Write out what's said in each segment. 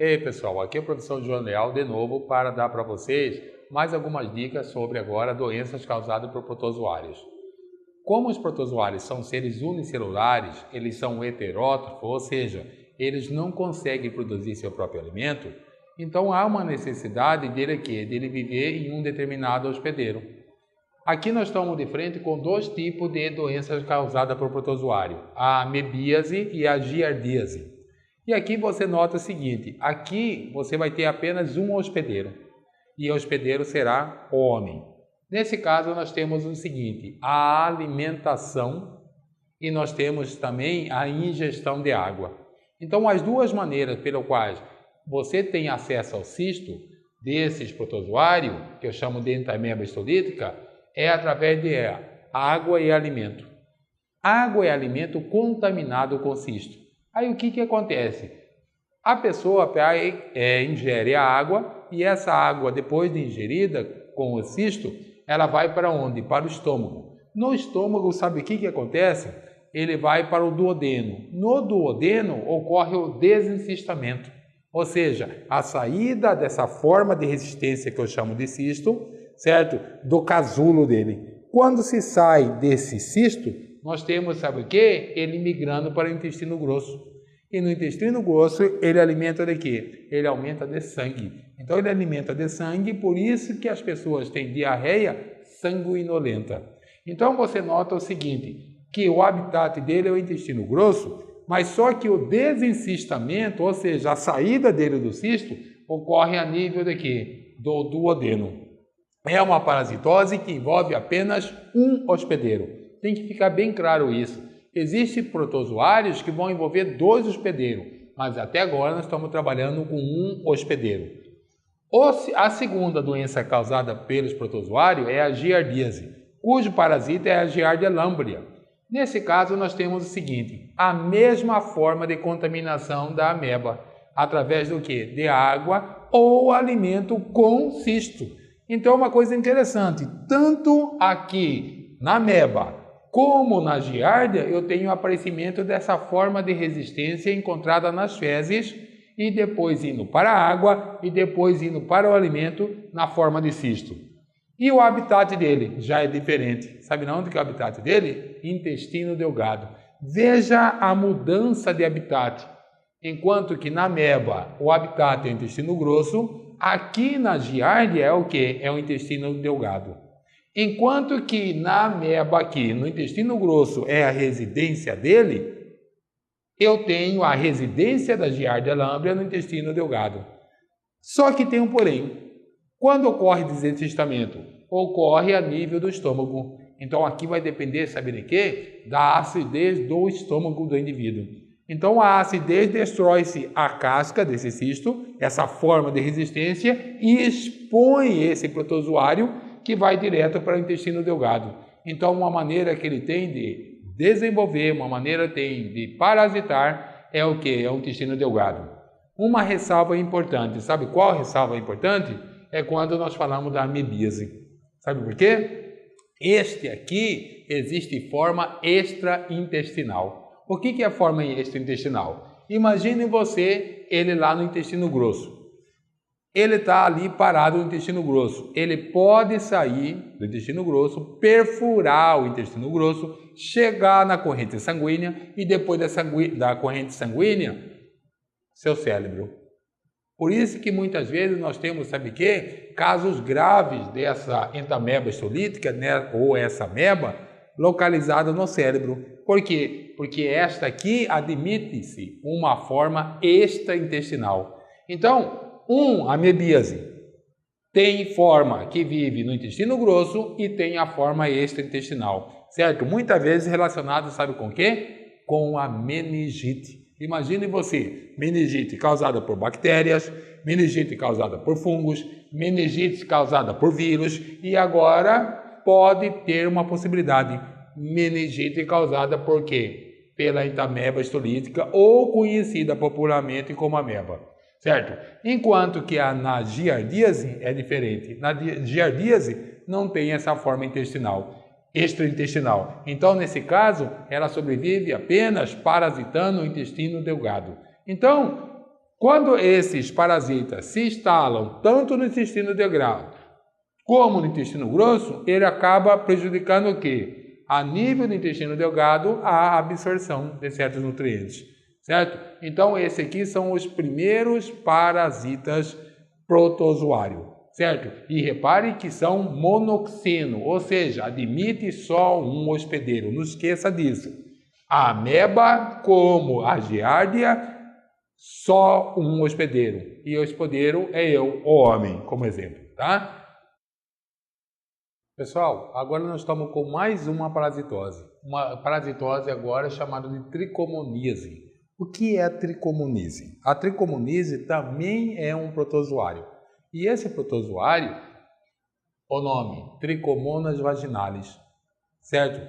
Ei pessoal, aqui é o professor João Leal de novo para dar para vocês mais algumas dicas sobre agora doenças causadas por protozoários. Como os protozoários são seres unicelulares, eles são heterótrofos, ou seja, eles não conseguem produzir seu próprio alimento, então há uma necessidade dele viver em um determinado hospedeiro. Aqui nós estamos de frente com dois tipos de doenças causadas por protozoário, a amebíase e a giardíase. E aqui você nota o seguinte, aqui você vai ter apenas um hospedeiro, e o hospedeiro será o homem. Nesse caso nós temos o seguinte, a alimentação e nós temos também a ingestão de água. Então as duas maneiras pelas quais você tem acesso ao cisto desses protozoários, que eu chamo de entamoeba histolítica, é através de água e alimento. Água e alimento contaminado com cisto. Aí o que acontece? A pessoa ingere a água e essa água, depois de ingerida com o cisto, ela vai para onde? Para o estômago. No estômago, sabe o que acontece? Ele vai para o duodeno. No duodeno ocorre o desencistamento, ou seja, a saída dessa forma de resistência que eu chamo de cisto, certo? Do casulo dele. Quando se sai desse cisto, nós temos, sabe o que? Ele migrando para o intestino grosso. E no intestino grosso, ele alimenta de quê? Ele aumenta de sangue. Então, ele alimenta de sangue, por isso que as pessoas têm diarreia sanguinolenta. Então, você nota o seguinte, que o habitat dele é o intestino grosso, mas só que o desencistamento, ou seja, a saída dele do cisto, ocorre a nível de quê? Do duodeno. É uma parasitose que envolve apenas um hospedeiro. Tem que ficar bem claro isso. Existem protozoários que vão envolver dois hospedeiros, mas até agora nós estamos trabalhando com um hospedeiro. A segunda doença causada pelos protozoários é a giardíase, cujo parasita é a Giardia lamblia. Nesse caso, nós temos o seguinte, a mesma forma de contaminação da ameba, através do quê? De água ou alimento com cisto. Então, uma coisa interessante, tanto aqui na ameba como na giardia, eu tenho o aparecimento dessa forma de resistência encontrada nas fezes e depois indo para a água e depois indo para o alimento na forma de cisto. E o habitat dele já é diferente. Sabe onde que é o habitat dele? Intestino delgado. Veja a mudança de habitat. Enquanto que na ameba o habitat é o intestino grosso, aqui na giardia é o que? É o intestino delgado. Enquanto que na ameba aqui, no intestino grosso, é a residência dele, eu tenho a residência da Giardia lamblia no intestino delgado. Só que tem um porém. Quando ocorre desencistamento? Ocorre a nível do estômago. Então aqui vai depender, sabe de quê? Da acidez do estômago do indivíduo. Então a acidez destrói-se a casca desse cisto, essa forma de resistência, e expõe esse protozoário que vai direto para o intestino delgado. Então, uma maneira que ele tem de desenvolver, uma maneira tem de parasitar, é o que? É o intestino delgado. Uma ressalva importante, sabe qual ressalva importante? É quando nós falamos da amebíase. Sabe por quê? Este aqui existe forma extraintestinal. O que é a forma extraintestinal? Imagine você, ele lá no intestino grosso. Ele está ali parado no intestino grosso. Ele pode sair do intestino grosso, perfurar o intestino grosso, chegar na corrente sanguínea e depois da corrente sanguínea, seu cérebro. Por isso que muitas vezes nós temos, sabe o quê? Casos graves dessa entamoeba histolítica, né, ou essa ameba, localizada no cérebro. Por quê? Porque esta aqui admite-se uma forma extraintestinal. Então, a amebíase tem forma que vive no intestino grosso e tem a forma extraintestinal, certo? Muitas vezes relacionado, sabe com o quê? Com a meningite. Imagine você, meningite causada por bactérias, meningite causada por fungos, meningite causada por vírus e agora pode ter uma possibilidade, meningite causada por quê? Pela entamoeba histolítica ou conhecida popularmente como ameba. Certo? Enquanto que na giardíase é diferente. Na giardíase não tem essa forma extraintestinal. Então, nesse caso, ela sobrevive apenas parasitando o intestino delgado. Então, Quando esses parasitas se instalam tanto no intestino delgado como no intestino grosso, ele acaba prejudicando o quê? A nível do intestino delgado, a absorção de certos nutrientes, certo? Então, esses aqui são os primeiros parasitas protozoários, certo? E repare que são monoxeno, ou seja, admite só um hospedeiro. Não esqueça disso. A ameba, como a giardia, só um hospedeiro. E o hospedeiro é eu, o homem, como exemplo, tá? Pessoal, agora nós estamos com mais uma parasitose. Uma parasitose agora chamada de tricomoníase. O que é a tricomoníase? A tricomoníase também é um protozoário. E esse protozoário, o nome, Trichomonas vaginalis, certo?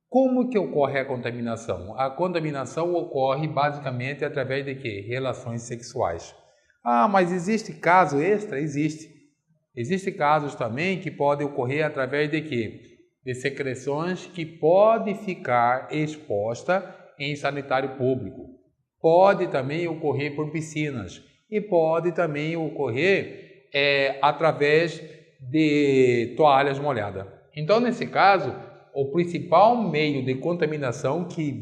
Como que ocorre a contaminação? A contaminação ocorre basicamente através de quê? Relações sexuais. Ah, mas existe caso extra? Existe. Existem casos também que podem ocorrer através de quê? De secreções que podem ficar expostas em sanitário público. Pode também ocorrer por piscinas e pode também ocorrer através de toalhas molhadas. Então, nesse caso, o principal meio de contaminação que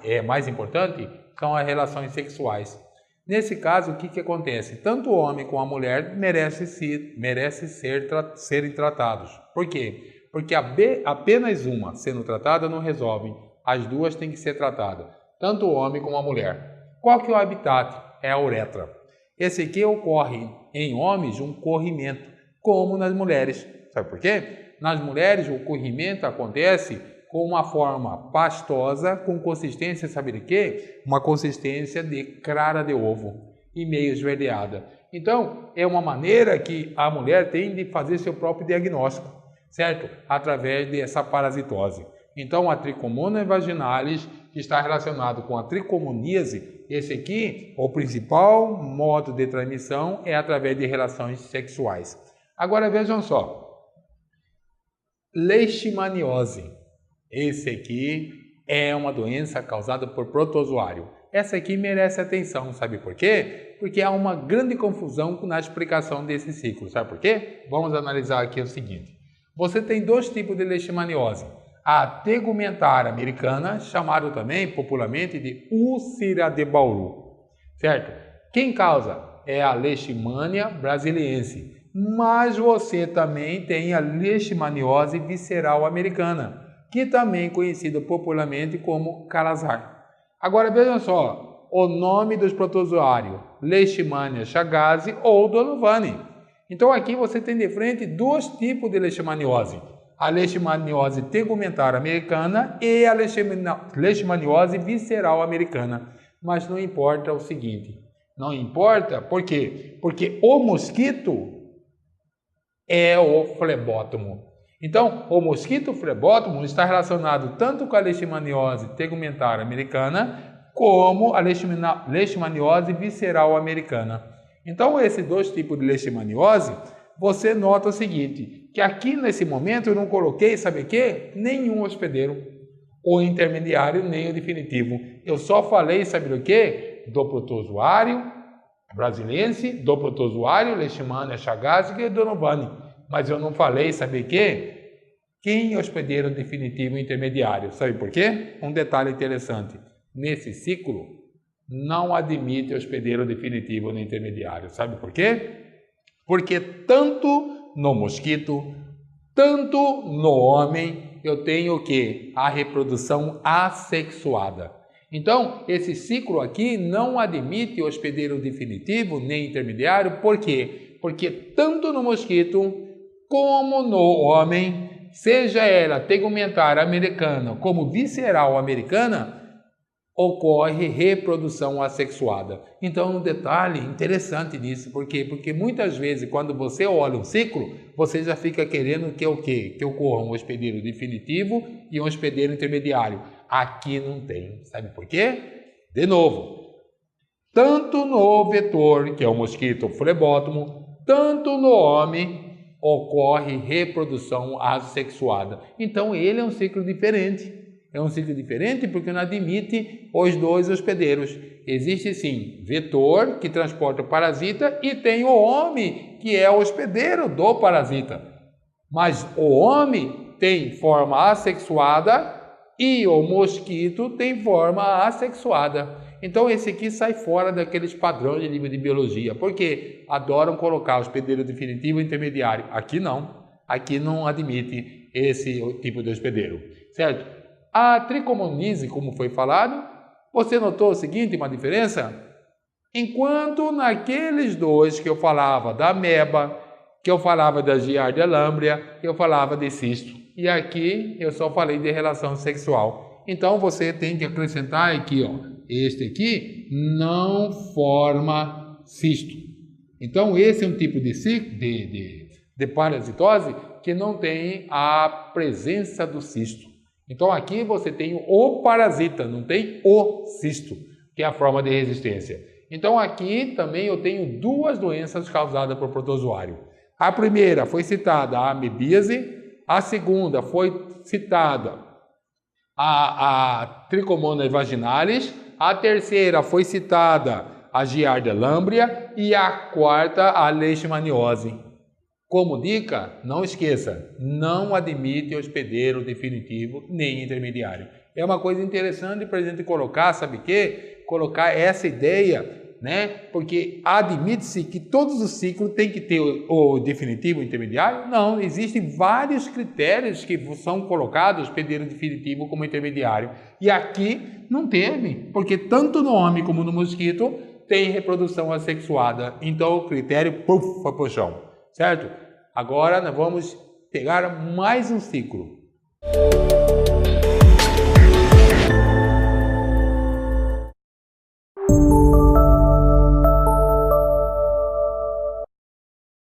é mais importante são as relações sexuais. Nesse caso, o que acontece? Tanto o homem como a mulher merecem serem tratados. Por quê? Porque apenas uma sendo tratada não resolve. As duas têm que ser tratadas, tanto o homem como a mulher. Qual que é o habitat? É a uretra. Esse aqui ocorre em homens um corrimento, como nas mulheres. Sabe por quê? Nas mulheres o corrimento acontece com uma forma pastosa, com consistência, sabe de quê? Uma consistência de clara de ovo e meio esverdeada. Então, é uma maneira que a mulher tem de fazer seu próprio diagnóstico, certo? Através dessa parasitose. Então, a Trichomonas vaginalis está relacionado com a tricomoníase. Esse aqui, o principal modo de transmissão é através de relações sexuais. Agora, vejam só. Leishmaniose. Esse aqui é uma doença causada por protozoário. Essa aqui merece atenção, sabe por quê? Porque há uma grande confusão na explicação desse ciclo, sabe por quê? Vamos analisar aqui o seguinte. Você tem dois tipos de leishmaniose. A tegumentar americana, chamado também popularmente de úlcera de Bauru, certo? Quem causa é a leishmania brasiliense, mas você também tem a leishmaniose visceral americana, que também é conhecida popularmente como calazar. Agora vejam só, o nome dos protozoários, Leishmania chagas ou Donovan. Então aqui você tem de frente dois tipos de leishmaniose. A leishmaniose tegumentar americana e a leishmaniose visceral americana. Mas não importa o seguinte, não importa, por quê? Porque o mosquito é o flebótomo. Então, o mosquito flebótomo está relacionado tanto com a leishmaniose tegumentar americana como a leishmaniose visceral americana. Então, esses dois tipos de leishmaniose, você nota o seguinte, que aqui nesse momento eu não coloquei, sabe o quê? Nenhum hospedeiro, o intermediário, nem o definitivo. Eu só falei, sabe o quê? Do protozoário brasiliense, do protozoário Leishmania chagas e Donovan. Mas eu não falei, sabe o quê? Quem é o hospedeiro definitivo e intermediário? Sabe por quê? Um detalhe interessante. Nesse ciclo, não admite hospedeiro definitivo nem intermediário. Sabe por quê? Porque tanto no mosquito, tanto no homem, eu tenho o quê? A reprodução assexuada. Então, esse ciclo aqui não admite hospedeiro definitivo nem intermediário. Por quê? Porque tanto no mosquito como no homem, seja ela tegumentar americana como visceral americana, ocorre reprodução assexuada. Então, um detalhe interessante nisso, por quê? Porque muitas vezes, quando você olha um ciclo, você já fica querendo que o quê? Que ocorra um hospedeiro definitivo e um hospedeiro intermediário. Aqui não tem. Sabe por quê? De novo, tanto no vetor, que é o mosquito flebótomo, tanto no homem, ocorre reprodução assexuada. Então, ele é um ciclo diferente. É um ciclo diferente porque não admite os dois hospedeiros. Existe sim vetor que transporta o parasita e tem o homem que é o hospedeiro do parasita. Mas o homem tem forma assexuada e o mosquito tem forma assexuada. Então esse aqui sai fora daqueles padrões de livro de biologia, porque adoram colocar hospedeiro definitivo e intermediário. Aqui não admite esse tipo de hospedeiro, certo? A tricomonise, como foi falado, você notou o seguinte, uma diferença? Enquanto naqueles dois que eu falava da ameba, que eu falava da Giardia lamblia, eu falava de cisto. E aqui eu só falei de relação sexual. Então você tem que acrescentar aqui, ó, este aqui não forma cisto. Então esse é um tipo de parasitose que não tem a presença do cisto. Então aqui você tem o parasita, não tem o cisto, que é a forma de resistência. Então aqui também eu tenho duas doenças causadas por protozoário. A primeira foi citada a amebíase, a segunda foi citada a Trichomonas vaginalis, a terceira foi citada a Giardia lamblia e a quarta a leishmaniose. Como dica, não esqueça, não admite hospedeiro definitivo nem intermediário. É uma coisa interessante para a gente colocar, sabe o quê? Colocar essa ideia, né? Porque admite-se que todos os ciclos têm que ter o definitivo e o intermediário? Não, existem vários critérios que são colocados, hospedeiro definitivo como intermediário. E aqui não teve, porque tanto no homem como no mosquito tem reprodução assexuada. Então o critério foi pro chão, certo? Agora nós vamos pegar mais um ciclo.